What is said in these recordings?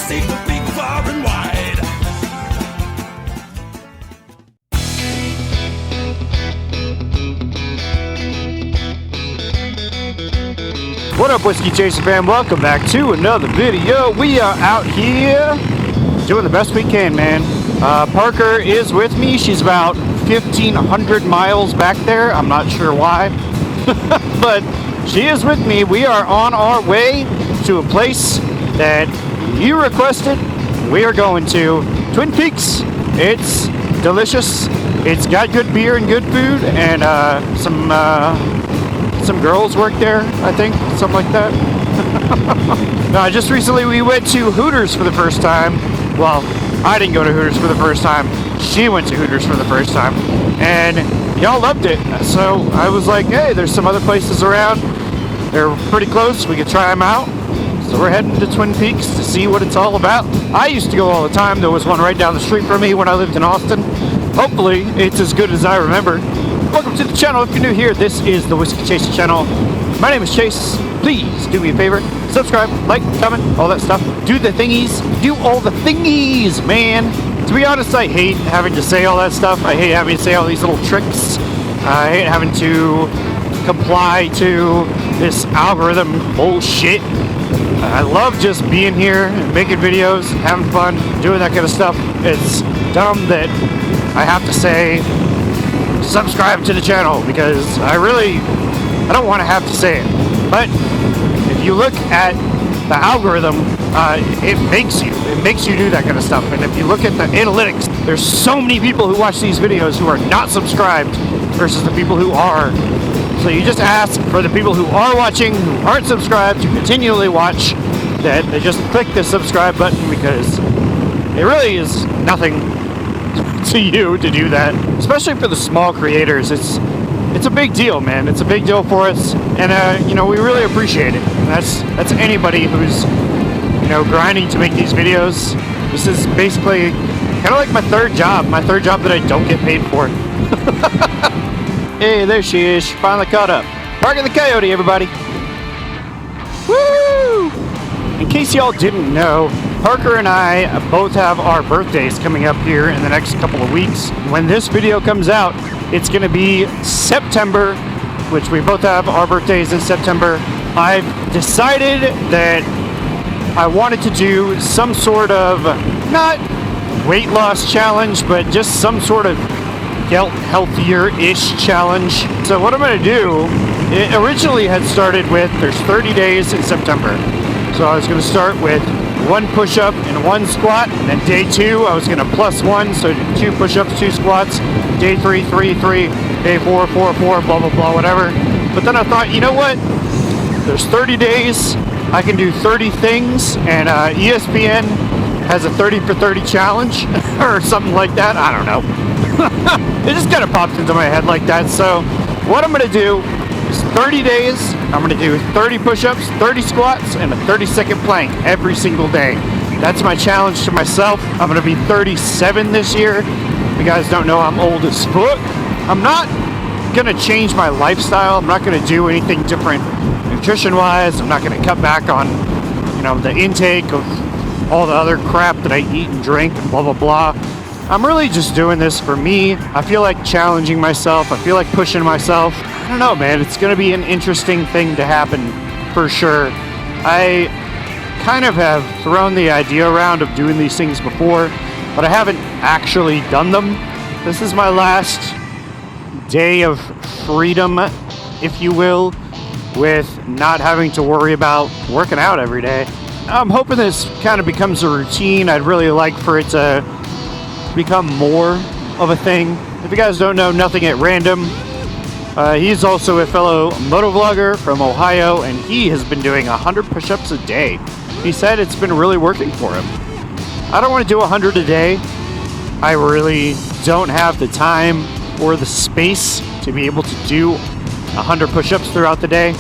safe, big, far and wide. What up, Whiskey Chaser fam? Welcome back to another video. We are out here doing the best we can, man. Parker is with me. She's about 1,500 miles back there. I'm not sure why, but she is with me. We are on our way to a place that you requested. We are going to Twin Peaks. It's delicious. It's got good beer and good food, and some girls work there, I think, something like that. Just recently we went to Hooters for the first time. Well, I didn't go to Hooters for the first time. She went to Hooters for the first time, and y'all loved it. So I was like, hey, there's some other places around. They're pretty close. We could try them out. So we're heading to Twin Peaks to see what it's all about. I used to go all the time. There was one right down the street from me when I lived in Austin. Hopefully it's as good as I remember. Welcome to the channel. If you're new here, this is the Whiskey Chaser channel. My name is Chase. Please do me a favor. Subscribe, like, comment, all that stuff. Do the thingies. Do all the thingies, man. To be honest, I hate having to say all that stuff. I hate having to say all these little tricks. I hate having to comply to this algorithm bullshit. I love just being here and making videos, having fun, doing that kind of stuff. It's dumb that I have to say subscribe to the channel because I don't want to have to say it. But if you look at the algorithm, it makes you do that kind of stuff. And if you look at the analytics, there's so many people who watch these videos who are not subscribed versus the people who are. So you just ask for the people who are watching, who aren't subscribed, to continually watch, that they just click the subscribe button, because it really is nothing to you to do that. Especially for the small creators, it's a big deal, man. It's a big deal for us, and we really appreciate it. And that's anybody who's grinding to make these videos. This is basically kind of like my third job that I don't get paid for. Hey, there she is. She finally caught up. Parking the Coyote, everybody. Woo! In case y'all didn't know, Parker and I both have our birthdays coming up here in the next couple of weeks. When this video comes out, it's going to be September, which we both have our birthdays in September. I've decided that I wanted to do some sort of, not weight loss challenge, but just some sort of healthier-ish challenge. So what I'm going to do, it originally had started with, there's 30 days in September. So I was going to start with 1 push-up and 1 squat, and then day 2 I was going to plus 1, so 2 push-ups, 2 squats, day 3, 3, 3, day 4, 4, 4, blah, blah, blah, whatever. But then I thought, you know what? There's 30 days, I can do 30 things, and ESPN has a 30 for 30 challenge, or something like that. I don't know. It just kind of popped into my head like that. So what I'm going to do is 30 days, I'm going to do 30 push-ups, 30 squats, and a 30-second plank every single day. That's my challenge to myself. I'm going to be 37 this year. If you guys don't know, I'm old as fuck. I'm not going to change my lifestyle. I'm not going to do anything different nutrition-wise. I'm not going to cut back on, the intake of all the other crap that I eat and drink and blah, blah, blah. I'm really just doing this for me. I feel like challenging myself. I feel like pushing myself. I don't know, man. It's going to be an interesting thing to happen for sure. I kind of have thrown the idea around of doing these things before, but I haven't actually done them. This is my last day of freedom, if you will, with not having to worry about working out every day. I'm hoping this kind of becomes a routine. I'd really like for it to become more of a thing. If you guys don't know Nothing at Random, he's also a fellow motovlogger from Ohio, and he has been doing 100 push-ups a day. He said it's been really working for him. I don't want to do 100 a day. I really don't have the time or the space to be able to do 100 push-ups throughout the day.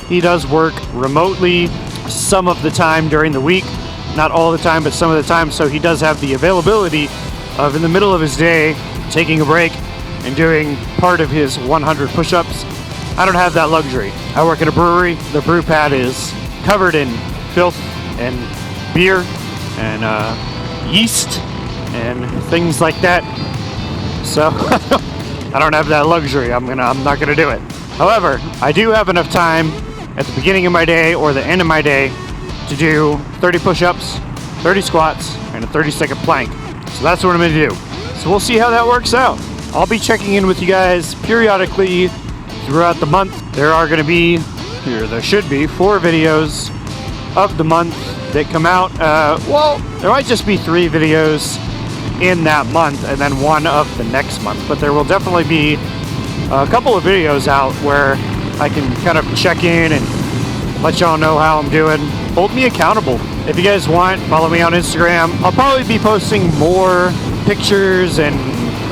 He does work remotely some of the time during the week, not all the time, but some of the time, so he does have the availability of, in the middle of his day, taking a break and doing part of his 100 push-ups. I don't have that luxury. I work at a brewery. The brew pad is covered in filth and beer, and yeast and things like that. So I don't have that luxury. I'm not gonna do it. However, I do have enough time at the beginning of my day or the end of my day to do 30 push-ups, 30 squats, and a 30-second plank. So that's what I'm gonna do. So we'll see how that works out. I'll be checking in with you guys periodically throughout the month. There are gonna be, there should be 4 videos of the month that come out. Well, there might just be 3 videos in that month and then 1 of the next month, but there will definitely be a couple of videos out where I can kind of check in and let y'all know how I'm doing. Hold me accountable. If you guys want, follow me on Instagram. I'll probably be posting more pictures and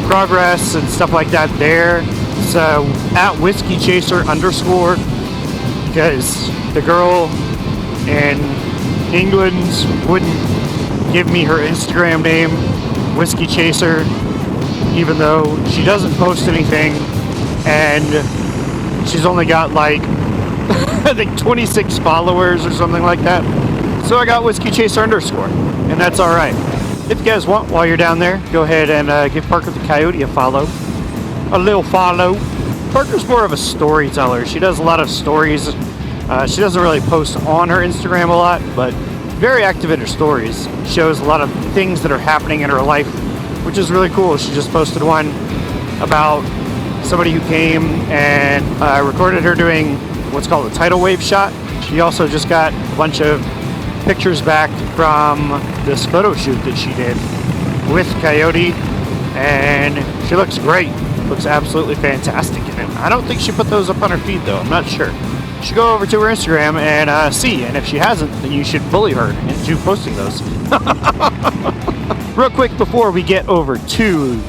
progress and stuff like that there. So at whiskey chaser _ because the girl in England wouldn't give me her Instagram name, Whiskey Chaser, even though she doesn't post anything, and she's only got like I think 26 followers or something like that. So I got Whiskey Chaser _ and that's all right. If you guys want, while you're down there, go ahead and give Parker the Coyote a follow, a little follow. Parker's more of a storyteller. She does a lot of stories. She doesn't really post on her Instagram a lot, but very active in her stories. Shows a lot of things that are happening in her life, which is really cool. She just posted one about somebody who came and recorded her doing what's called a tidal wave shot. She also just got a bunch of pictures back from this photo shoot that she did with Coyote, and she looks great. Looks absolutely fantastic in it. I don't think she put those up on her feed though. I'm not sure. You should go over to her Instagram and see, and if she hasn't, then you should bully her into posting those. Real quick before we get over to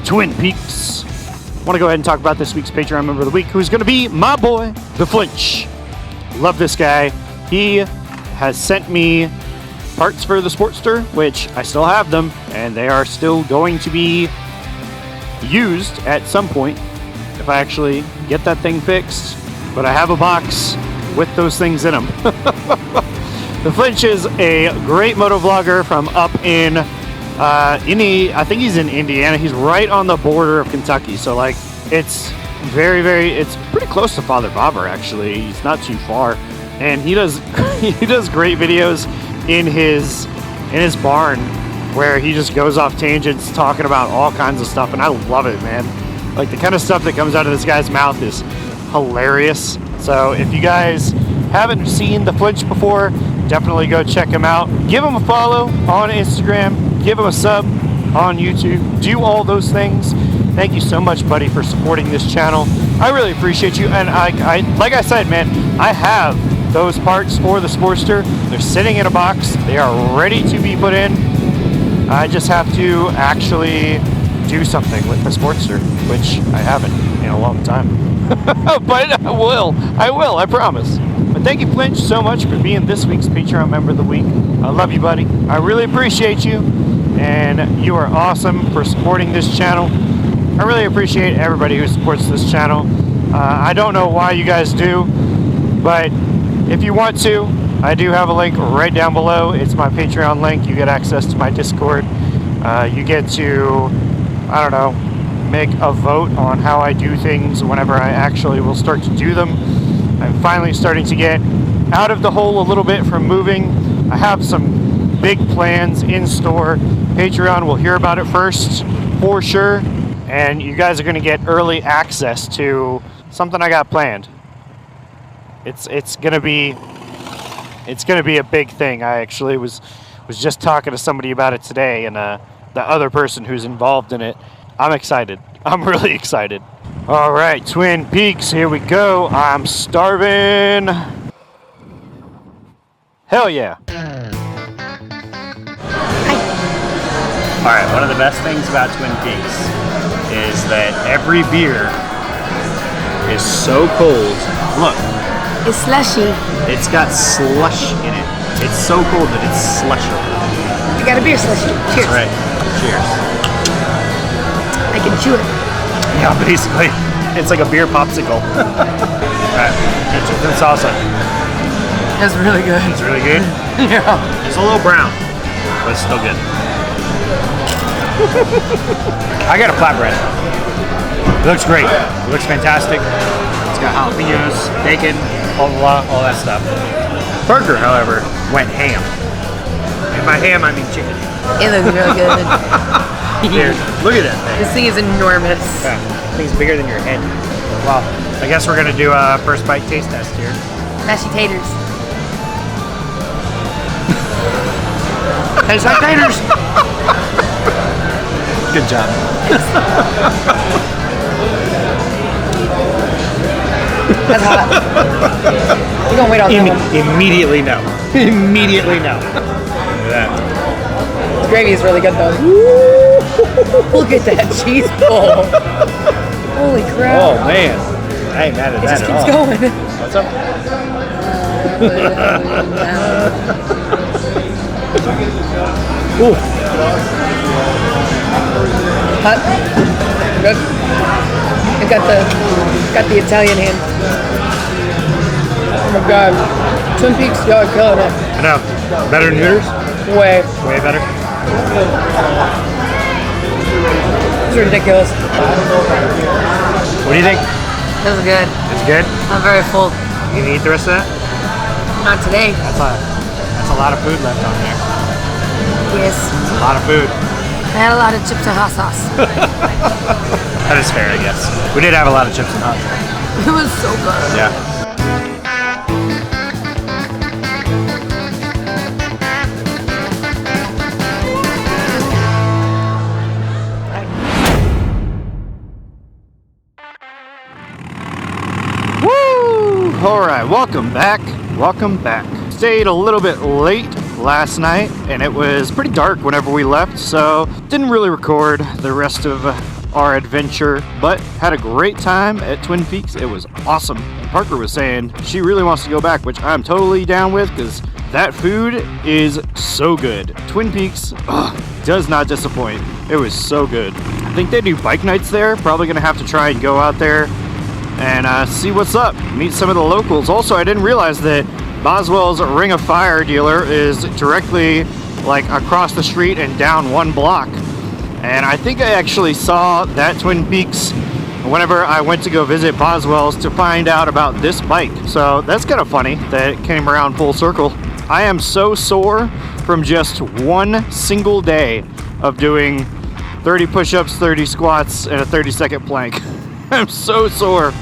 Twin Peaks, I want to go ahead and talk about this week's Patreon member of the week, who's going to be my boy, The Flinch. Love this guy. He has sent me parts for the Sportster, which I still have them, and they are still going to be used at some point if I actually get that thing fixed. But I have a box with those things in them. The Flinch is a great motovlogger from up in I think he's in Indiana. He's right on the border of Kentucky, so like it's it's pretty close to Father Bobber actually. He's not too far, and he does great videos in his barn where he just goes off tangents talking about all kinds of stuff, and I love it, man. Like the kind of stuff that comes out of this guy's mouth is hilarious. So if you guys haven't seen The Flinch before, definitely go check him out. Give him a follow on Instagram, give him a sub on YouTube, do all those things. Thank you so much, buddy, for supporting this channel. I really appreciate you, and I like I said, man, I have those parts for the Sportster. They're sitting in a box. They are ready to be put in. I just have to actually do something with the Sportster, which I haven't in a long time. But I will, I promise. But thank you, Flinch, so much for being this week's Patreon member of the week. I love you, buddy. I really appreciate you, and you are awesome for supporting this channel. I really appreciate everybody who supports this channel. I don't know why you guys do, but if you want to, I do have a link right down below. It's my Patreon link. You get access to my Discord. You get to, I don't know, make a vote on how I do things whenever I actually will start to do them. I'm finally starting to get out of the hole a little bit from moving. I have some big plans in store. Patreon will hear about it first, for sure. And you guys are going to get early access to something I got planned. It's going to be a big thing. I actually was just talking to somebody about it today, and the other person who's involved in it. I'm excited. I'm really excited. All right, Twin Peaks, here we go. I'm starving. Hell yeah. All right, one of the best things about Twin Peaks is that every beer is so cold. Look. It's slushy. It's got slush in it. It's so cold that it's slushy. I got a beer slushy. Cheers. That's right. Cheers. I can chew it. Yeah, basically. It's like a beer popsicle. Alright, it's awesome. That's really good. It's really good? Yeah. It's a little brown. but it's still good. I got a flatbread. It looks great. It looks fantastic. It's got jalapenos, bacon, blah, blah, blah, all that stuff. Parker, however, went ham. And by ham, I mean chicken. It looks really good. Here, look at that thing. This thing is enormous. Yeah, this thing's bigger than your head. Well, I guess we're gonna do a first bite taste test here. Mashy taters. Tastes like taters. Good job. That's hot. We're gonna wait on that one. Immediately no. Immediately no. Look at that. The gravy is really good though. Look at that cheese ball. Holy crap. Oh man. I ain't mad at It that just at keeps all. going. What's up? Ooh. Hot. Good. I got the Italian hand. Oh my god. Twin Peaks, y'all are killing it. I know. Better than Hooters? Way. Way better. It's ridiculous. What do you think? This is good. It's good? I'm very full. You gonna eat the rest of that? Not today. That's a lot of food left on there. Yes. It's a lot of food. I had a lot of chips and hot sauce. That is fair, I guess. We did have a lot of chips and hot sauce. It was so good. Yeah. Woo! All right, welcome back. Welcome back. Stayed a little bit late last night, and it was pretty dark whenever we left, so didn't really record the rest of our adventure, but had a great time at Twin Peaks. It was awesome. Parker was saying she really wants to go back, which I'm totally down with because that food is so good. Twin Peaks does not disappoint. It was so good. I think they do bike nights there. Probably gonna have to try and go out there and see what's up, meet some of the locals. Also, I didn't realize that Boswell's Ring of Fire dealer is directly like across the street and down one block. And I think I actually saw that Twin Peaks whenever I went to go visit Boswell's to find out about this bike. So that's kind of funny that it came around full circle. I am so sore from just one single day of doing 30 push-ups, 30 squats, and a 30-second plank. I'm so sore.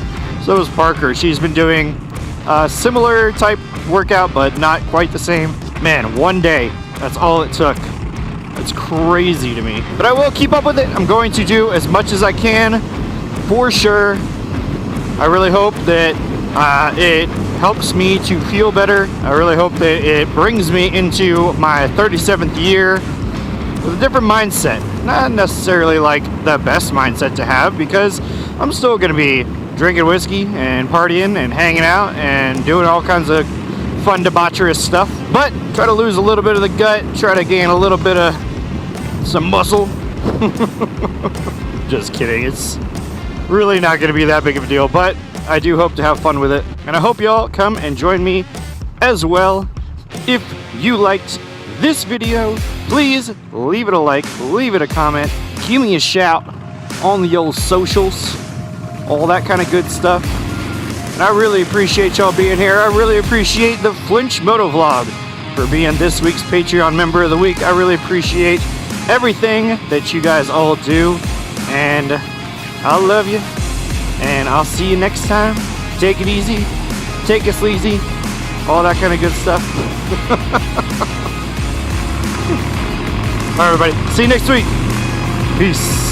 So is Parker. She's been doing a similar type workout, but not quite the same. Man, one day, that's all it took. It's crazy to me. But I will keep up with it. I'm going to do as much as I can, for sure. I really hope that it helps me to feel better. I really hope that it brings me into my 37th year with a different mindset. Not necessarily like the best mindset to have, because I'm still going to be drinking whiskey and partying and hanging out and doing all kinds of fun debaucherous stuff, but try to lose a little bit of the gut, try to gain a little bit of some muscle. Just kidding, it's really not going to be that big of a deal, but I do hope to have fun with it, and I hope y'all come and join me as well. If you liked this video, please leave it a like, leave it a comment, give me a shout on the old socials, all that kind of good stuff. And I really appreciate y'all being here. I really appreciate the Flinch Moto Vlog for being this week's Patreon member of the week. I really appreciate everything that you guys all do, and I love you, and I'll see you next time. Take it easy, take it sleazy, all that kind of good stuff. All right, everybody, see you next week. Peace.